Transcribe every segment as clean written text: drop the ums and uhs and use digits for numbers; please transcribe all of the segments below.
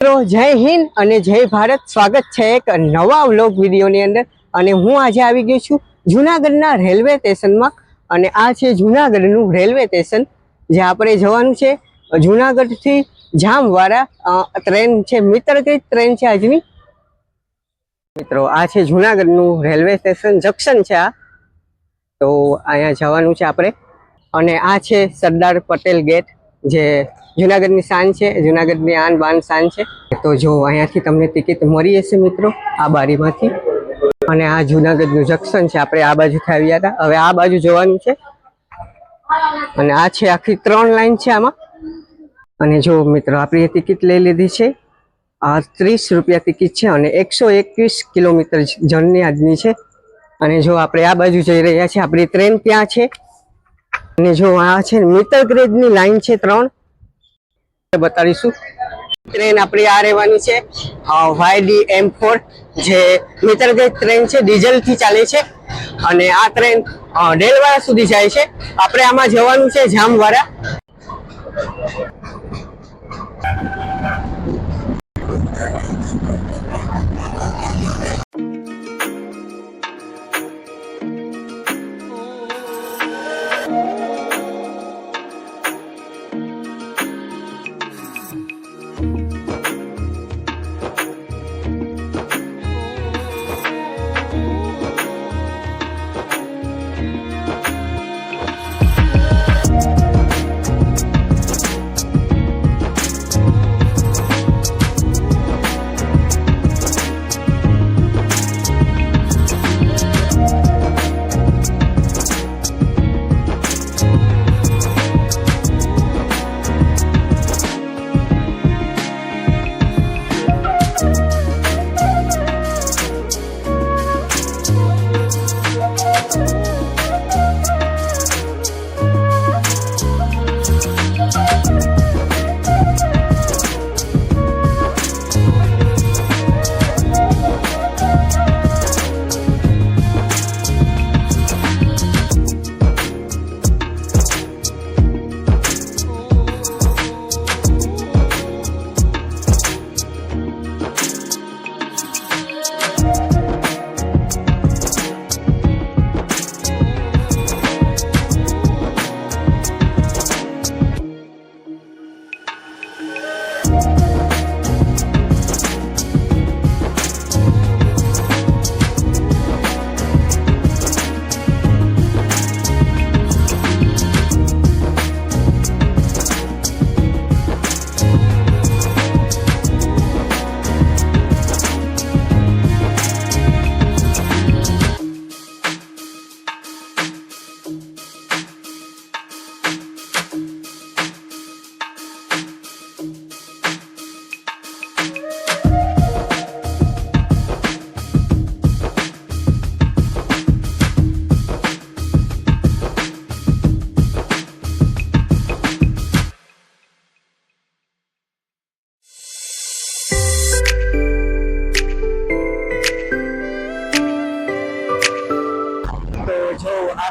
મિત્રો જય હિન્દ અને જય ભારત। સ્વાગત છે એક નવા વ્લોગ વિડીયોની અંદર। અને હું આજે આવી ગયો છું જૂનાગઢના રેલવે સ્ટેશનમાં। અને આ છે જૂનાગઢનું રેલવે સ્ટેશન, જે આપણે જવાનું છે જૂનાગઢથી જામવાડા। ટ્રેન છે મિત્રગીત ટ્રેન છે આજની। મિત્રો આ છે જૂનાગઢનું રેલવે સ્ટેશન જંક્શન છે આ, તો અહીંયા જવાનું છે આપણે। અને આ છે સરદાર પટેલ ગેટ, જે જૂનાગઢની શાન છે, જૂનાગઢની આન બાન શાન છે। તો જો અહીંયાથી તમને ટિકિટ મળી હશે મિત્રો આ બારીમાંથી। અને આ જૂનાગઢનું જંક્શન છે, આપણે આ બાજુથી આવ્યા હતા, હવે આ બાજુ જવાનું છે। અને આ છે આખી 3 લાઈન છે આમાં। અને જો મિત્રો આપણી ટિકિટ લઈ લીધી છે, આ 30 રૂપિયા ટિકિટ છે અને 121 કિલોમીટર જર્ની આજની છે। અને જો આપણે આ બાજુ જઈ રહ્યા છીએ, આપણી ટ્રેન ત્યાં છે। અને જો આ છે મિત્રગીતની લાઈન છે 3, બતાવીશું। ટ્રેન આપણી આ રહેવાની છે YDM4, જે મિત્રગીત ટ્રેન છે, ડીઝલથી ચાલે છે। અને આ ટ્રેન ડેલવાડા સુધી જાય છે। આપણે આમાં જવાનું છે જામવાડા।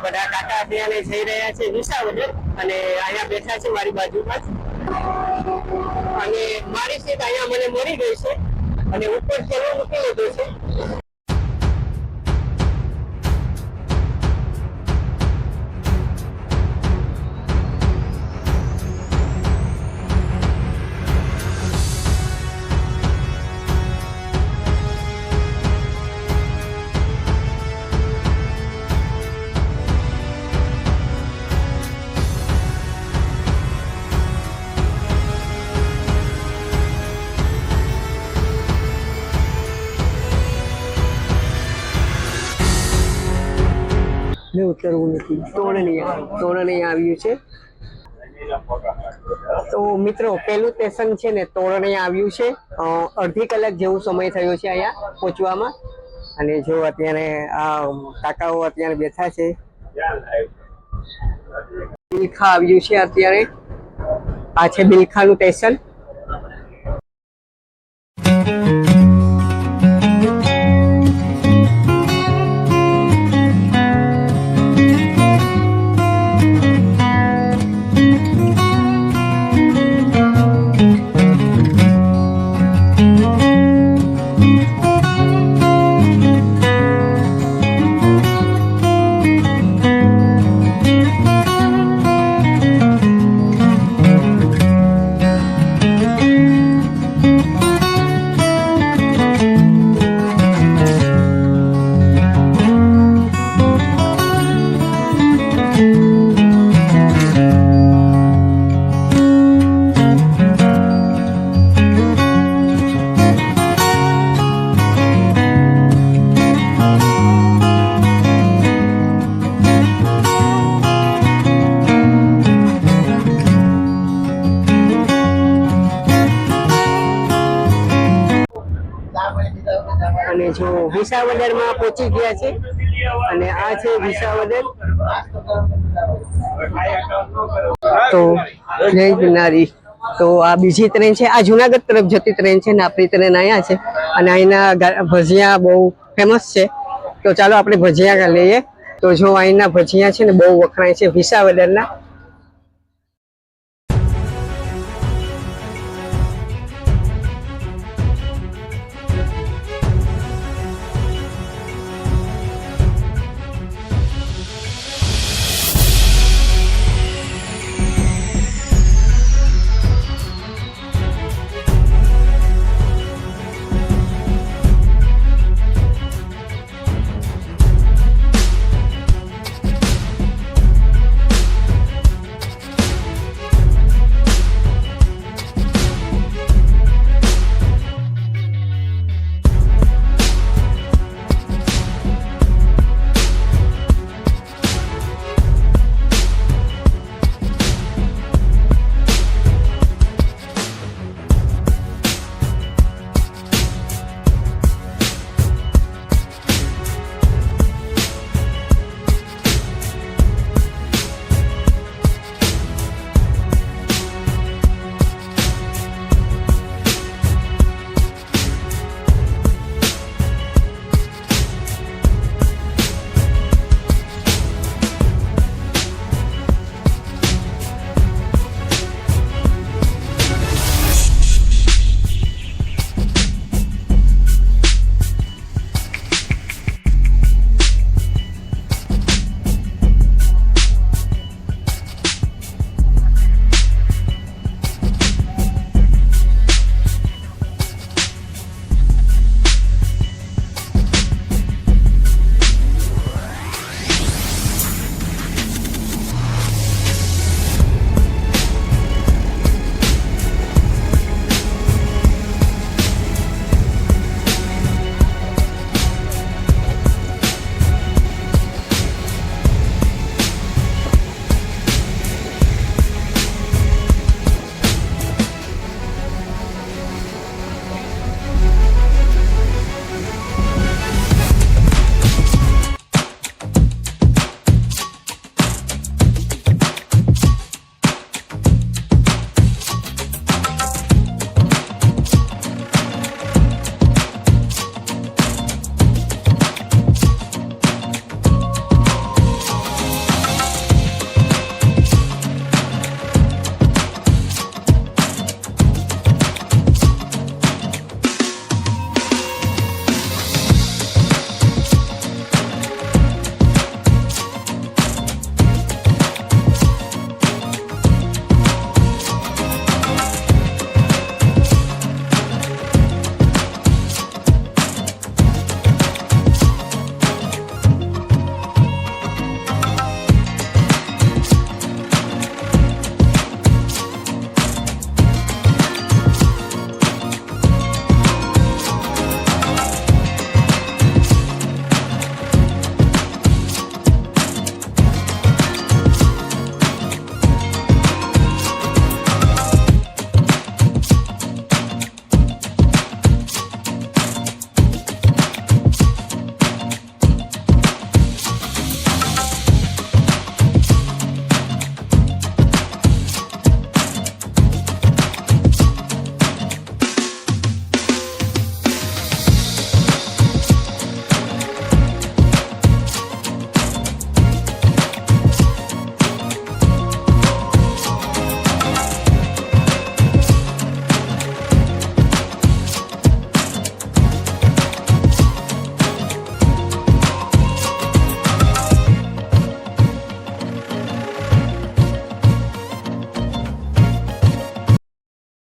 બધા કાકા અત્યારે જઈ રહ્યા છે વિસાવદર, અને અહીંયા બેઠા છે મારી બાજુમાં જ। અને મારી સીટ અહીંયા મને મળી ગઈ છે, અને ઉપર ચલો મૂકી લીધો છે। ઉતરવું નથી, તોરણી આવ્યું છે। તો મિત્રો પેલું સ્ટેશન છે ને તોરણી આવ્યું છે। અડધી કલાક જેવું સમય થયો છે અહીંયા પહોંચવામાં। અને જો અત્યારે આ કાકાઓ અત્યારે બેઠા છે। બિલખા આવ્યું છે અત્યારે, આ છે બિલખાનું સ્ટેશન। અને જો વિસાવદરમાં પહોંચી ગયા છે અને આ છે વિસાવદર. તો જય ગિરનારી. તો આ બીજી ટ્રેન છે, આ જુનાગઢ તરફ જતી ટ્રેન છે ને આપણી ટ્રેન અહીંયા છે. અને અહીંના ભજીયા બહુ ફેમસ છે, તો ચાલો આપણે ભજીયા લઈએ. તો જો અહીંના ભજીયા છે ને બહુ વખણાય છે વિસાવદરના.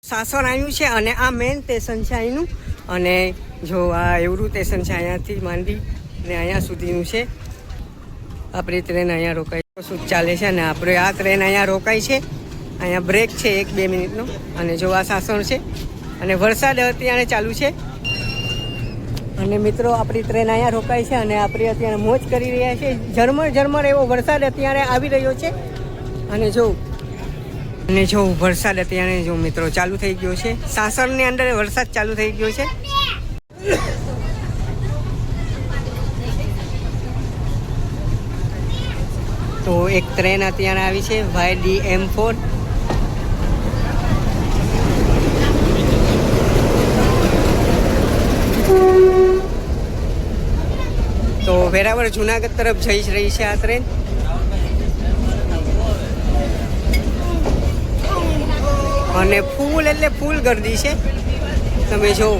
સાસણ આવ્યું છે અને આ મેઇન સ્ટેશન છે અહીંનું. અને જો આ એવરું સ્ટેશન છે, અહીંયાથી માંડી ને અહીંયા સુધીનું છે. આપણી ટ્રેન અહીંયા રોકાઈ શું ચાલે છે અને આપણે આ ટ્રેન અહીંયા રોકાઈ છે. અહીંયા બ્રેક છે 1-2 મિનિટનો. અને જો આ સાસણ છે અને વરસાદ અત્યારે ચાલુ છે. અને મિત્રો આપણી ટ્રેન અહીંયા રોકાઈ છે અને આપણે અત્યારે મોજ કરી રહ્યા છીએ. ઝરમર એવો વરસાદ અત્યારે આવી રહ્યો છે. અને જો વરસાદ અત્યારે જો મિત્રો ચાલુ થઈ ગયો છે. સાસણની અંદર વરસાદ ચાલુ થઈ ગયો છે. તો એક ટ્રેન અત્યારે આવી છે YDM4. તો વેરાવળ જુનાગઢ તરફ જઈ રહી છે આ ટ્રેન. અને ફૂલ એટલે ફૂલ ગર્દી છે, તમે જોવો.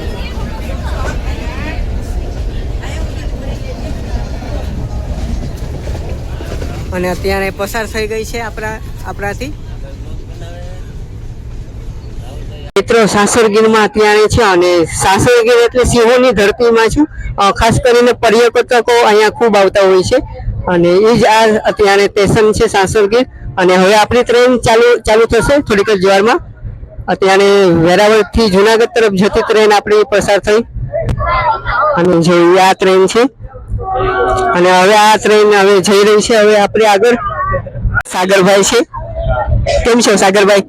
અને અત્યારે પસાર થઈ ગઈ છે આપણાથી. મિત્રો સાસણગીરમાં અત્યારે છે, અને સાસણગીર એટલે સિંહોની ધરતીમાં છું. ખાસ કરીને પર્યટકો અહીંયા ખૂબ આવતા હોય છે, અને એ જ આ અત્યારે સ્ટેશન છે સાસણગીર. અને હવે આપણી ટ્રેન ચાલુ થશે થોડીક જ વારમાં. અત્યારે વેરાવળથી જુનાગઢ તરફ જતી ટ્રેન આપણી પસાર થઈ, અને જે આ ટ્રેન છે. અને હવે આ ટ્રેન હવે જઈ રહી છે હવે આપણે આગળ. સાગરભાઈ છે, કેમ છો સાગરભાઈ?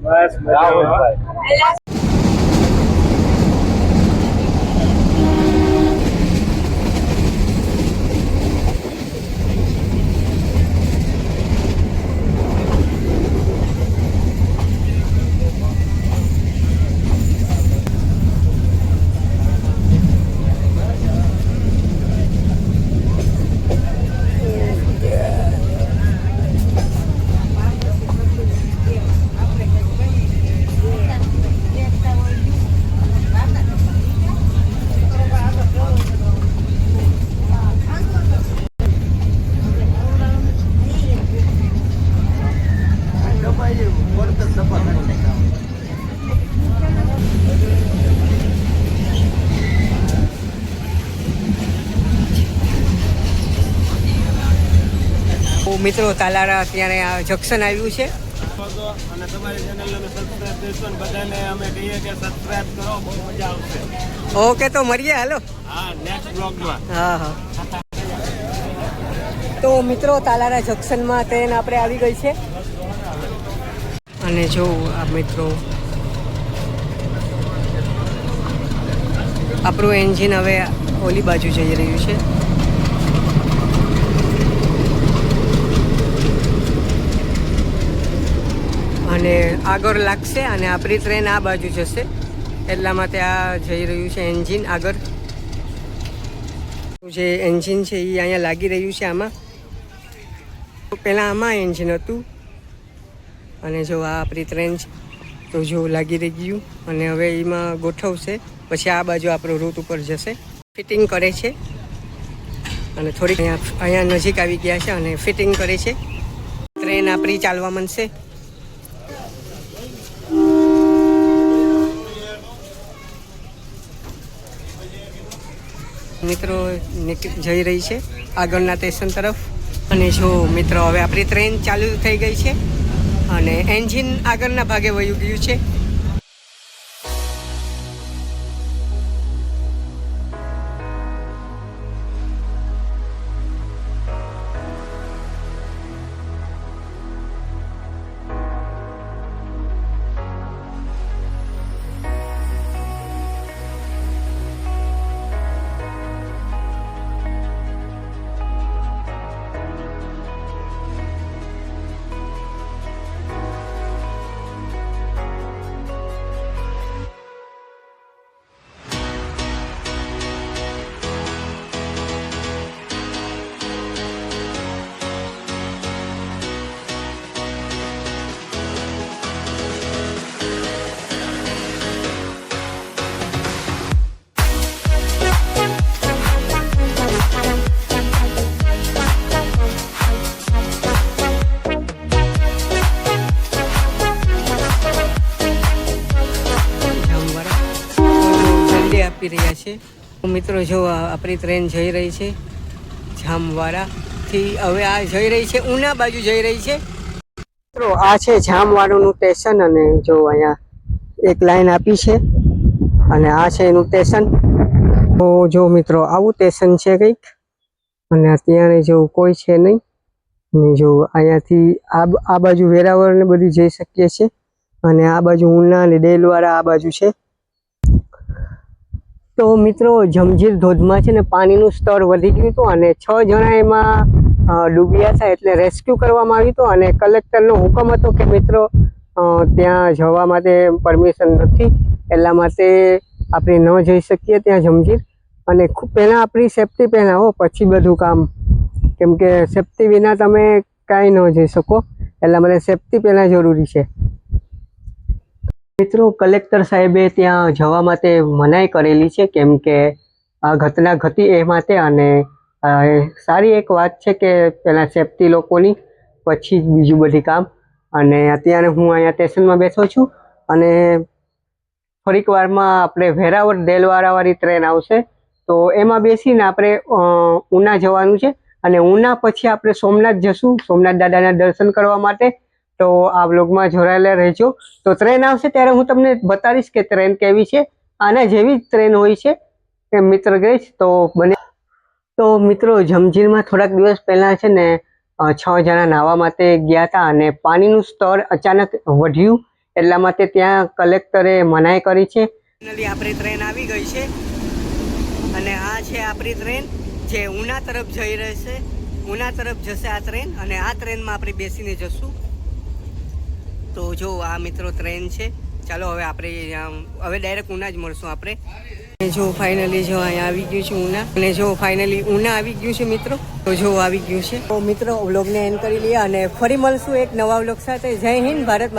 મિત્રો તાલાળા અત્યારે આ જંક્શન આવ્યું છે. અને તમારી ચેનલને સબસ્ક્રાઇબ કરશો અને બધાને અમે કહીએ કે સબસ્ક્રાઇબ કરો, બહુ મજા આવશે. ઓકે, તો મળીએ. હાલો. હા, નેક્સ્ટ બ્લોગમાં. હા. તો મિત્રો તાલાળા જંક્શનમાં ટ્રેન આપણે આવી ગઈ છે. અને જો આ મિત્રો આપણું એન્જિન હવે ઓલી બાજુ જઈ રહ્યું છે. અને આગળ લાગશે અને આપણી ટ્રેન આ બાજુ જશે, એટલા માટે આ જઈ રહ્યું છે એન્જિન આગળ. જે એન્જિન છે એ અહીંયા લાગી રહ્યું છે આમાં. પહેલાં આમાં એન્જિન હતું, અને જો આ આપણી ટ્રેન છે તો જો લાગી રહી ગયું. અને હવે એમાં ગોઠવશે, પછી આ બાજુ આપણો રૂટ ઉપર જશે. ફિટિંગ કરે છે, અને થોડીક અહીંયા નજીક આવી ગયા છે અને ફિટિંગ કરે છે. ટ્રેન આપણી ચાલવા માંડશે. મિત્રો જઈ રહી છે આગળના સ્ટેશન તરફ. અને જો મિત્રો હવે આપણી ટ્રેન ચાલુ થઈ ગઈ છે, અને એન્જિન આગળના ભાગે વયું ગયું છે. આપી રહ્યા છે. મિત્રો જો આપણી ટ્રેન જઈ રહી છે જામવાડાથી. હવે આ જઈ રહી છે ઉના બાજુ જઈ રહી છે. મિત્રો આ છે જામવાડાનું સ્ટેશન, અને જો અહીંયા એક લાઈન આપી છે, અને આ છે એનું સ્ટેશન. તો જો મિત્રો આવું સ્ટેશન છે કંઈક, અને અત્યારે જો કોઈ છે નહીં. અને જો અહીંયાથી આ બાજુ વેરાવળ ને બધી જઈ શકીએ છીએ, અને આ બાજુ ઉના અને દેલવાડા આ બાજુ છે. તો મિત્રો જમજીર ધોધમાં છે ને પાણીનું સ્તર વધી ગયું હતું, અને 6 જણા એમાં ડૂબ્યા હતા એટલે રેસ્ક્યુ કરવામાં આવ્યું હતું અને કલેક્ટરનો હુકમ હતો કે મિત્રો ત્યાં જવા માટે પરમિશન નથી, એટલા માટે આપણે ન જઈ શકીએ ત્યાં જંજીર. અને પહેલાં આપણી સેફટી પહેલાવો પછી બધું કામ, કેમ કે સેફટી વિના તમે કાંઈ ન જઈ શકો, એટલા માટે સેફટી પહેલાં જરૂરી છે. મિત્રો કલેક્ટર સાહેબે ત્યાં જવા માટે મનાઈ કરેલી છે, કેમ કે આ ઘટના ઘટી એ માટે. અને સારી એક વાત છે કે પહેલાં સેફટી લોકોની પછી બીજું બધી કામ. અને અત્યારે હું અહીંયા સ્ટેશનમાં બેઠો છું અને થોડીક વારમાં આપણે વેરાવળ દેલવાડાવાળી ટ્રેન આવશે, તો એમાં બેસીને આપણે ઉના જવાનું છે. અને ઉના પછી આપણે સોમનાથ જશું, સોમનાથ દાદાના દર્શન કરવા માટે. તો આ બ્લોગમાં જોડાયેલા રહેજો. તો ટ્રેન આવશે ત્યારે હું તમને બતાવીશ કે ટ્રેન કેવી છે. આના જેવી જ ટ્રેન હોય છે કે મિત્ર ગઈશ તો બને. તો મિત્રો જંજીરમાં થોડાક દિવસ પહેલાં છે ને 6 જણા નાહવા માટે ગયા હતા અને પાણીનું સ્તર અચાનક વધ્યું, એટલા માટે ત્યાં કલેક્ટરે મનાઈ કરી છે. ફાઇનલી આપણી ટ્રેન આવી ગઈ છે અને આ છે આપણી ટ્રેન જે ઉના તરફ જઈ રહી છે. ઉના તરફ જશે આ ટ્રેન અને આ ટ્રેનમાં આપણે બેસીને જશું. તો જો આ મિત્રો ટ્રેન છે. ચાલો હવે આપણે હવે ડાયરેક્ટ ઉના જ મળશું આપણે. જો ફાઇનલી જો અહીંયા આવી ગયું છે ઉના, અને જો ફાઇનલી ઉના આવી ગયું છે મિત્રો. તો જો આવી ગયું છે. તો મિત્રો વ્લોગને એન્ડ કરી લઈએ અને ફરી મળશું એક નવા વ્લોગ સાથે. જય હિન્દ, ભારત.